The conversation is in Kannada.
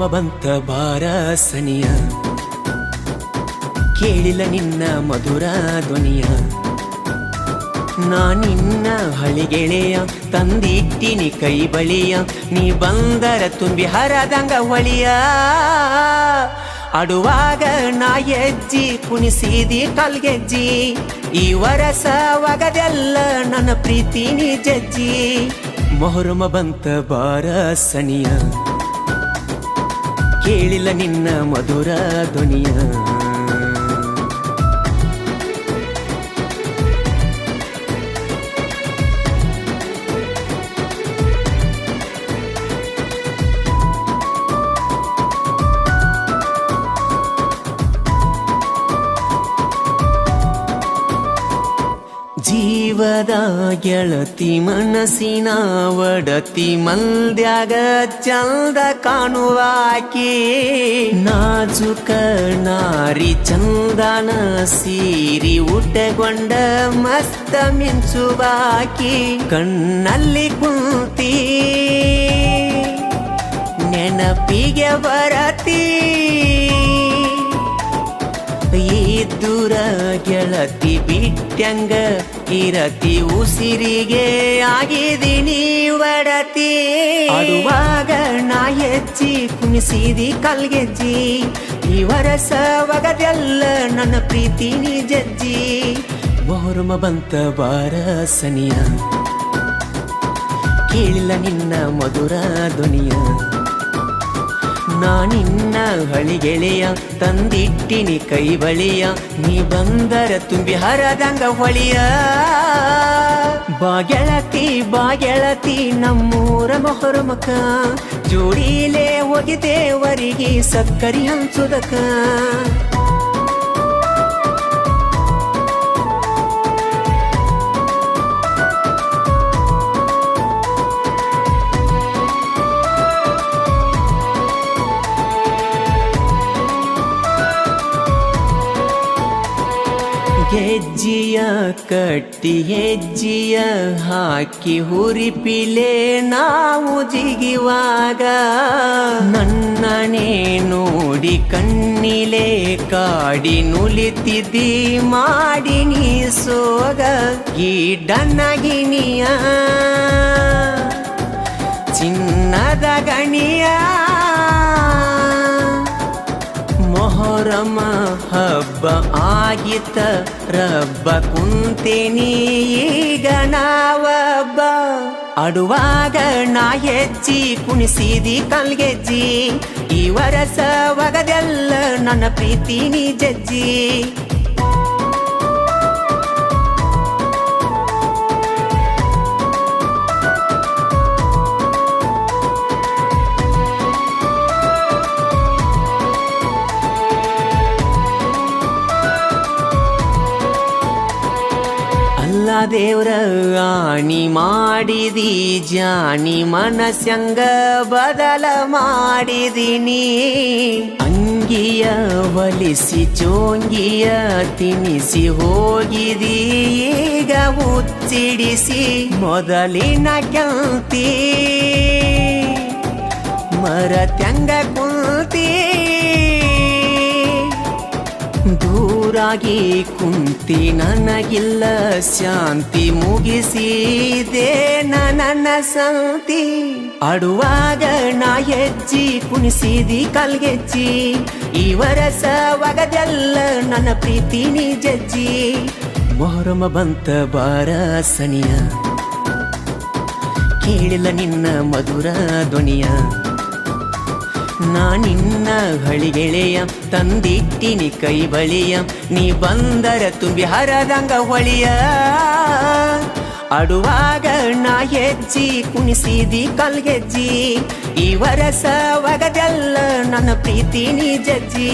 ಮೊಹರಮ ಬಂತ ಬಾರ ಸನಿಯ, ಕೇಳಿಲ್ಲ ನಿನ್ನ ಮಧುರ ಧ್ವನಿಯ. ನಾನಿನ್ನ ಹಳಿಗೆಳೆಯ ತಂದಿಟ್ಟಿನಿ ಕೈ ಬಳಿಯ, ನೀ ಬಂದರ ತುಂಬಿ ಹರದಂಗ ಹೊಳಿಯ. ಆಡುವಾಗ ನಾ ಹೆಜ್ಜಿ ಕುಣಿಸಿದಿ ಕಲ್ಗೆಜ್ಜಿ, ಈ ವರಸ ಒಗದೆಲ್ಲ ನನ್ನ ಪ್ರೀತಿ ನೀ ಜಜ್ಜಿ. ಮೊಹರಮ ಬಂತ ಬಾರ ಸನಿಯ, ಕೇಳಿಲ್ಲ ನಿನ್ನ ಮಧುರ ಧ್ವನಿಯ. ಜೀವದ ಗೆಳತಿ ಮನಸ್ಸಿನ ಒಡತಿ, ಮಲ್ದ್ಯಾಗ ಚಂದ ಕಾಣುವಾಕಿ. ನಾಜುಕ ನಾರಿ ಚಂದನ ಸೀರಿ ಉಟ್ಟಗೊಂಡ ಮಸ್ತ ಮಿಂಚುವಾಕಿ. ಕಣ್ಣಲ್ಲಿ ಕುಂತಿ ನೆನಪಿಗೆ ಬರತಿ, ದೂರ ಗೆಳತಿ ಬಿಟ್ಟಂಗ ಇರತಿ, ಉಸಿರಿಗೆ ಆಗಿದೀನಿ ಒಡತಿ. ಆಡುವಾಗ ನಾ ಹೆಜ್ಜಿ ಕುಣಿಸಿದಿ ಕಲ್ಗೆಜ್ಜಿ, ಈ ವರಸ ಒಗದೆಲ್ಲ ನನ್ನ ಪ್ರೀತಿ ನೀ ಜಜ್ಜಿ. ಮೊಹರಮ ಬಂತ ಬಾರ ಸನಿಯ, ಕೇಳಿಲ್ಲ ನಿನ್ನ ಮಧುರ ಧ್ವನಿಯ. ನಾನಿನ್ನ ಹಳಿಗೆಳೆಯ ತಂದಿಟ್ಟಿನಿ ಕೈ ಬಳಿಯ, ನೀ ಬಂದರ ತುಂಬಿ ಹರದಂಗ ಹೊಳಿಯ. ಬಾಗೆಳತಿ ಬಾಗೆಳತಿ ನಮ್ಮೂರ ಮೊಹರಮಕ, ಜೋಡಿಲೇ ಹೋಗಿದೇವರಿಗೆ ಸಕ್ಕರಿ ಹಂಚುದಕ. ಹೆಜ್ಜಿಯ ಕಟ್ಟಿ ಹೆಜ್ಜಿಯ ಹಾಕಿ ಹುರಿಪಿಲೆ ನಾವು ಜಿಗಿವಾಗ, ನನ್ನನೆ ನೋಡಿ ಕಣ್ಣಿಲೆ ಕಾಡಿ ನುಲಿತಿದ್ದಿ ಮಾಡಿ ನೀ ಸೋಗ. ಗಿಡನಗಿನಿಯ ಚಿನ್ನದ ಗಣಿಯ, ಮೊಹರಮ ಹಬ್ಬ ಆಗಿತ್ತ ರಬ್ಬ, ಕುಂತೇನಿ ಈಗ ನಾವಬ್ಬ. ಆಡುವಾಗ ನಾ ಹೆಜ್ಜಿ ಕುಣಿಸಿದಿ ಕಲ್ಗೆಜ್ಜಿ, ಈ ವರಸ ಒಗದೆಲ್ಲ ನನ್ನ ಪ್ರೀತಿ ನೀ ಜಜ್ಜಿ. ಅಲ್ಲ ದೇವ್ರ ಆಣಿ ಮಾಡಿದಿ ಜಾನಿ, ಮನಸ್ಸಂಗ ಬದಲ ಮಾಡಿದಿನಿ. ಅಂಗಿಯ ಒಲಿಸಿ ಚೋಂಗಿಯ ತಿನಿಸಿ ಹೋಗಿದಿ ಈಗ ಹುಚ್ಚಿಡಿಸಿ. ಮೊದಲಿನ ಕೆಂತಿ ಮರತ್ಯಂಗ ಕುಂತಿ, ದೂರಾಗಿ ಕುಂತಿ ನನಗಿಲ್ಲ ಶಾಂತಿ, ಮುಗಿಸಿದೆ ನನ್ನ ಸಂತಿ. ಆಡುವಾಗ ನಾ ಹೆಜ್ಜಿ ಕುಣಿಸಿದಿ ಕಲ್ಗೆಜ್ಜಿ, ಈ ವರಸ ಒಗದೆಲ್ಲ ನನ್ನ ಪ್ರೀತಿ ನೀ ಜಜ್ಜಿ. ಮೊಹರಮ ಬಂತ ಬಾರ ಸನಿಯ, ಕೇಳಿಲ್ಲ ನಿನ್ನ ಮಧುರ ಧ್ವನಿಯ. ನಾನಿನ್ನ ಹಳಿಗೆಳೆಯ ತಂದಿಟ್ಟಿನಿ ಕೈ ಬಳಿಯ, ನೀ ಬಂದರ ತುಂಬಿ ಹರದಂಗ ಹೊಳಿಯ. ಆಡುವಾಗ ನಾ ಹೆಜ್ಜಿ ಕುಣಿಸಿದಿ ಕಲ್ಗೆಜ್ಜಿ, ಈ ವರಸ ಒಗದೆಲ್ಲ ನನ್ನ ಪ್ರೀತಿ ನೀ ಜಜ್ಜಿ.